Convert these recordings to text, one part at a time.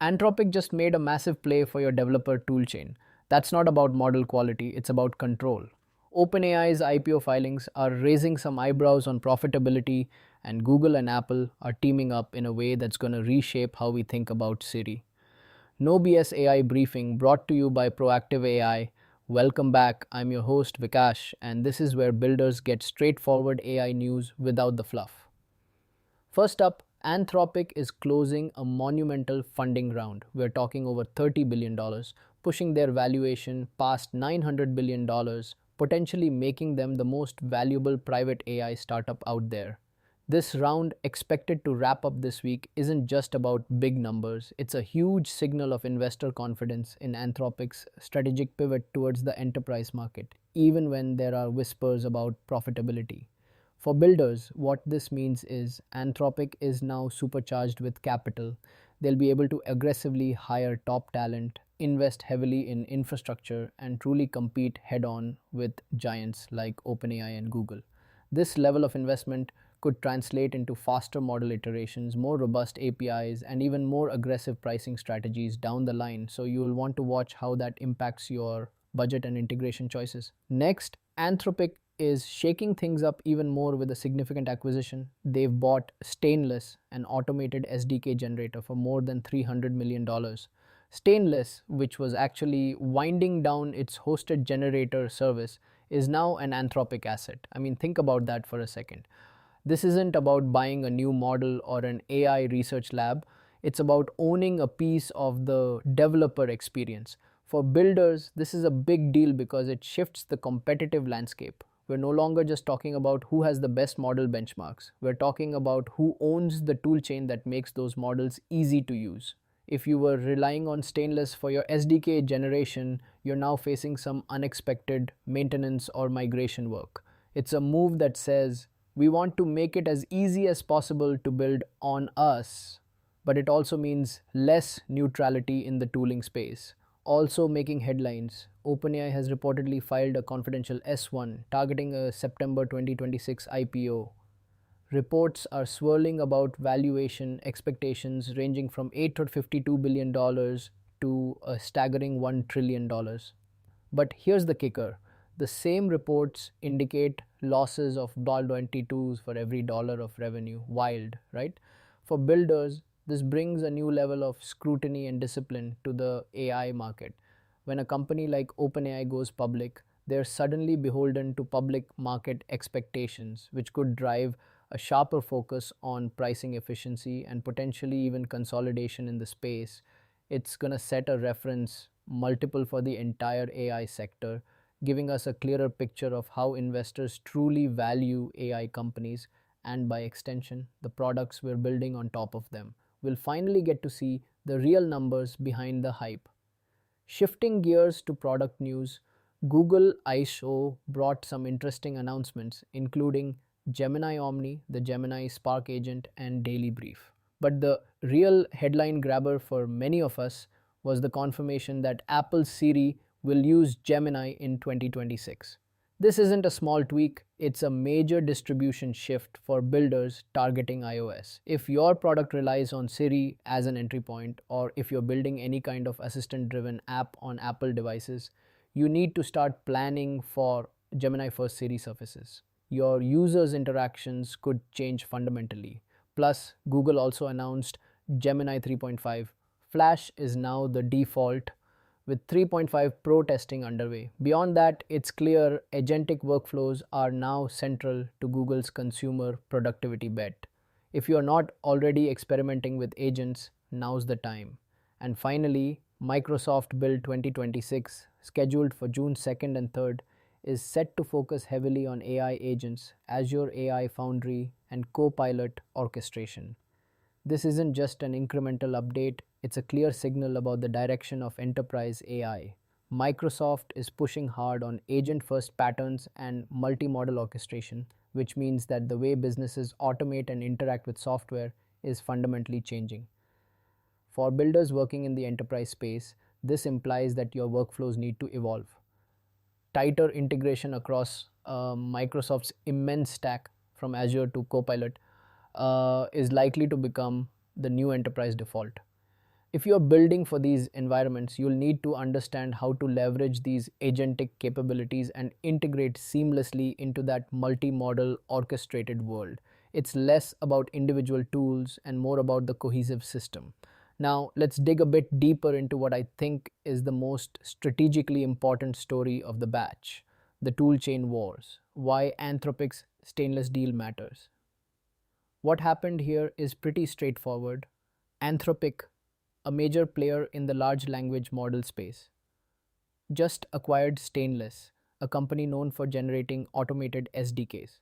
Anthropic just made a massive play for your developer toolchain. That's not about model quality, it's about control. OpenAI's IPO filings are raising some eyebrows on profitability, and Google and Apple are teaming up in a way that's going to reshape how we think about Siri. No BS AI briefing brought to you by Proactive AI. Welcome back. I'm your host Vikash, and this is where builders get straightforward AI news without the fluff. First up, Anthropic is closing a monumental funding round. We're talking over $30 billion, pushing their valuation past $900 billion, potentially making them the most valuable private AI startup out there. This round, expected to wrap up this week, isn't just about big numbers. It's a huge signal of investor confidence in Anthropic's strategic pivot towards the enterprise market, even when there are whispers about profitability. For builders, what this means is Anthropic is now supercharged with capital. They'll be able to aggressively hire top talent, invest heavily in infrastructure, and truly compete head on with giants like OpenAI and Google. This level of investment could translate into faster model iterations, more robust APIs, and even more aggressive pricing strategies down the line. So you will want to watch how that impacts your budget and integration choices. Next, Anthropic is shaking things up even more with a significant acquisition. They've bought Stainless, an automated SDK generator, for more than $300 million. Stainless, which was actually winding down its hosted generator service, is now an Anthropic asset. I mean, think about that for a second. This isn't about buying a new model or an AI research lab. It's about owning a piece of the developer experience. For builders, this is a big deal because it shifts the competitive landscape. We're no longer just talking about who has the best model benchmarks. We're talking about who owns the toolchain that makes those models easy to use. If you were relying on Stainless for your SDK generation, you're now facing some unexpected maintenance or migration work. It's a move that says, we want to make it as easy as possible to build on us, but it also means less neutrality in the tooling space. Also making headlines, OpenAI has reportedly filed a confidential S1 targeting a September 2026 IPO. Reports are swirling about valuation expectations ranging from $852 billion to a staggering $1 trillion. But here's the kicker. The same reports indicate losses of $22 for every dollar of revenue. Wild, right? For builders, this brings a new level of scrutiny and discipline to the AI market. When a company like OpenAI goes public, they're suddenly beholden to public market expectations, which could drive a sharper focus on pricing efficiency and potentially even consolidation in the space. It's going to set a reference multiple for the entire AI sector, giving us a clearer picture of how investors truly value AI companies and, by extension, the products we're building on top of them. We'll finally get to see the real numbers behind the hype. Shifting gears to product news, Google I/O brought some interesting announcements, including Gemini Omni, the Gemini Spark agent, and Daily Brief. But the real headline grabber for many of us was the confirmation that Apple's Siri will use Gemini in 2026. This isn't a small tweak, it's a major distribution shift for builders targeting iOS. If your product relies on Siri as an entry point, or if you're building any kind of assistant-driven app on Apple devices, you need to start planning for Gemini first Siri surfaces. Your users' interactions could change fundamentally. Plus, Google also announced Gemini 3.5. Flash is now the default, with 3.5 Pro testing underway. Beyond that, it's clear agentic workflows are now central to Google's consumer productivity bet. If you are not already experimenting with agents, now's the time. And finally, Microsoft Build 2026, scheduled for June 2nd and 3rd, is set to focus heavily on AI agents, Azure AI Foundry, and Copilot orchestration. This isn't just an incremental update, it's a clear signal about the direction of enterprise AI. Microsoft is pushing hard on agent-first patterns and multi-model orchestration, which means that the way businesses automate and interact with software is fundamentally changing. For builders working in the enterprise space, this implies that your workflows need to evolve. Tighter integration across Microsoft's immense stack from Azure to Copilot is likely to become the new enterprise default. If you're building for these environments, you'll need to understand how to leverage these agentic capabilities and integrate seamlessly into that multi-model orchestrated world. It's less about individual tools and more about the cohesive system. Now, let's dig a bit deeper into what I think is the most strategically important story of the batch, the toolchain wars, why Anthropic's stainless deal matters. What happened here is pretty straightforward. Anthropic, a major player in the large language model space, just acquired Stainless, a company known for generating automated SDKs.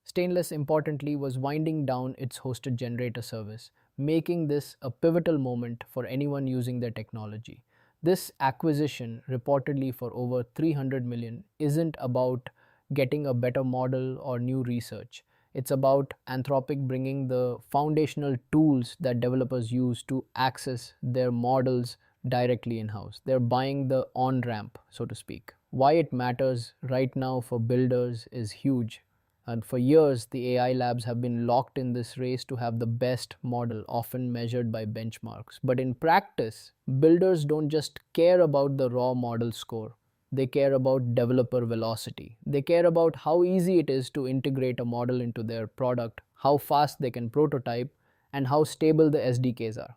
Stainless, importantly, was winding down its hosted generator service, making this a pivotal moment for anyone using their technology. This acquisition, reportedly for over 300 million, isn't about getting a better model or new research. It's about Anthropic bringing the foundational tools that developers use to access their models directly in house. They're buying the on ramp, so to speak. Why it matters right now for builders is huge. And for years, the AI labs have been locked in this race to have the best model, often measured by benchmarks. But in practice, builders don't just care about the raw model score. They care about developer velocity. They care about how easy it is to integrate a model into their product, how fast they can prototype, and how stable the SDKs are.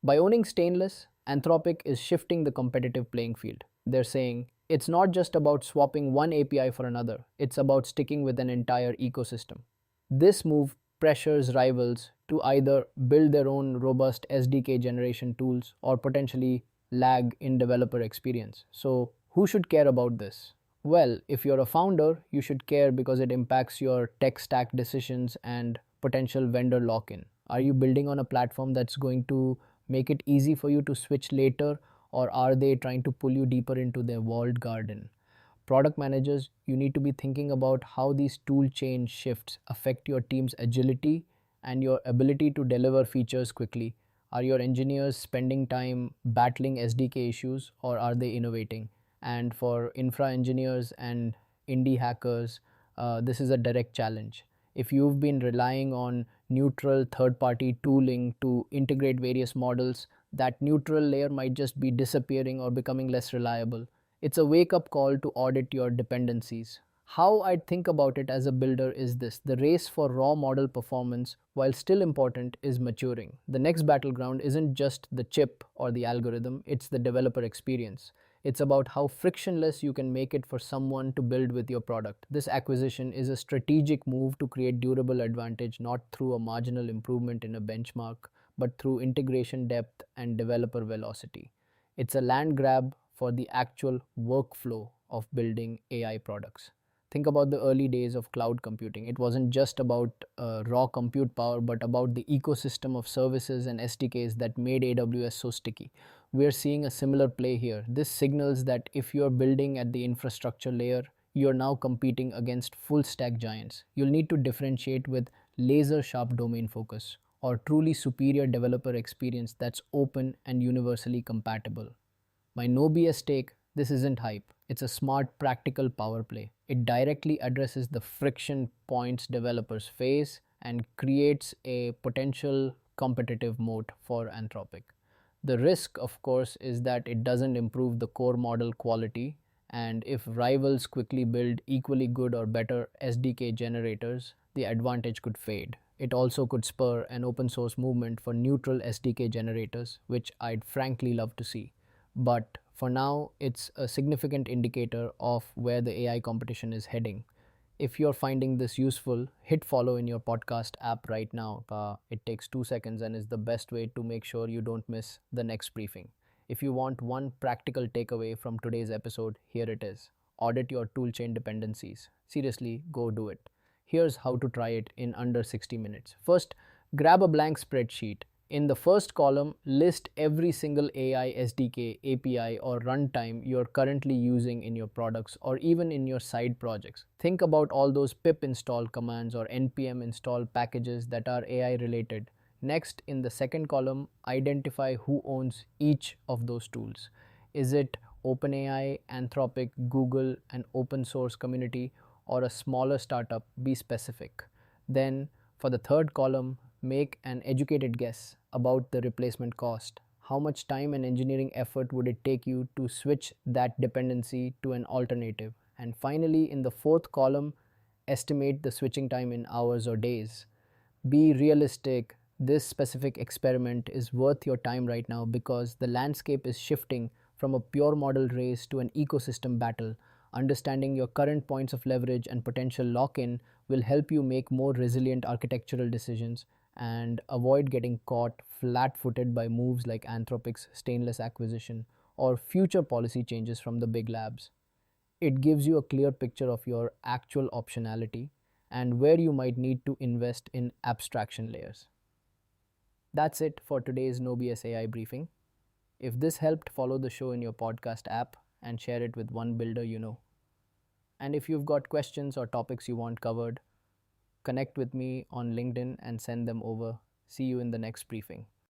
By owning Stainless, Anthropic is shifting the competitive playing field. They're saying it's not just about swapping one API for another, it's about sticking with an entire ecosystem. This move pressures rivals to either build their own robust SDK generation tools or potentially lag in developer experience. So, who should care about this? Well, if you're a founder, you should care because it impacts your tech stack decisions and potential vendor lock in. Are you building on a platform that's going to make it easy for you to switch later, or are they trying to pull you deeper into their walled garden? Product managers, you need to be thinking about how these tool chain shifts affect your team's agility and your ability to deliver features quickly. Are your engineers spending time battling SDK issues, or are they innovating? And for infra engineers and indie hackers, this is a direct challenge. If you've been relying on neutral third party tooling to integrate various models, that neutral layer might just be disappearing or becoming less reliable. It's a wake up call to audit your dependencies. How I think about it as a builder is this: the race for raw model performance, while still important, is maturing. The next battleground isn't just the chip or the algorithm, it's the developer experience. It's about how frictionless you can make it for someone to build with your product. This acquisition is a strategic move to create durable advantage, not through a marginal improvement in a benchmark, but through integration depth and developer velocity. It's a land grab for the actual workflow of building AI products. Think about the early days of cloud computing. It wasn't just about raw compute power, but about the ecosystem of services and SDKs that made AWS so sticky. We're seeing a similar play here. This signals that if you're building at the infrastructure layer, you're now competing against full stack giants. You'll need to differentiate with laser sharp domain focus or truly superior developer experience that's open and universally compatible. My no BS take: this isn't hype. It's a smart, practical power play. It directly addresses the friction points developers face and creates a potential competitive moat for Anthropic. The risk, of course, is that it doesn't improve the core model quality, and if rivals quickly build equally good or better SDK generators, the advantage could fade. It also could spur an open source movement for neutral SDK generators, which I'd frankly love to see. But for now, it's a significant indicator of where the AI competition is heading. If you're finding this useful, hit follow in your podcast app right now. It takes 2 seconds and is the best way to make sure you don't miss the next briefing. If you want one practical takeaway from today's episode, here it is: audit your toolchain dependencies. Seriously, go do it. Here's how to try it in under 60 minutes. First, grab a blank spreadsheet. In the first column, list every single AI, SDK, API, or runtime you're currently using in your products or even in your side projects. Think about all those pip install commands or npm install packages that are AI related. Next, in the second column, identify who owns each of those tools. Is it OpenAI, Anthropic, Google, an open source community, or a smaller startup? Be specific. Then, for the third column, make an educated guess about the replacement cost. How much time and engineering effort would it take you to switch that dependency to an alternative? And finally, in the fourth column, estimate the switching time in hours or days. Be realistic. This specific experiment is worth your time right now because the landscape is shifting from a pure model race to an ecosystem battle. Understanding your current points of leverage and potential lock in will help you make more resilient architectural decisions and avoid getting caught flat footed by moves like Anthropic's stainless acquisition or future policy changes from the big labs. It gives you a clear picture of your actual optionality and where you might need to invest in abstraction layers. That's it for today's No BS AI briefing. If this helped, follow the show in your podcast app and share it with one builder you know. And if you've got questions or topics you want covered, connect with me on LinkedIn and send them over. See you in the next briefing.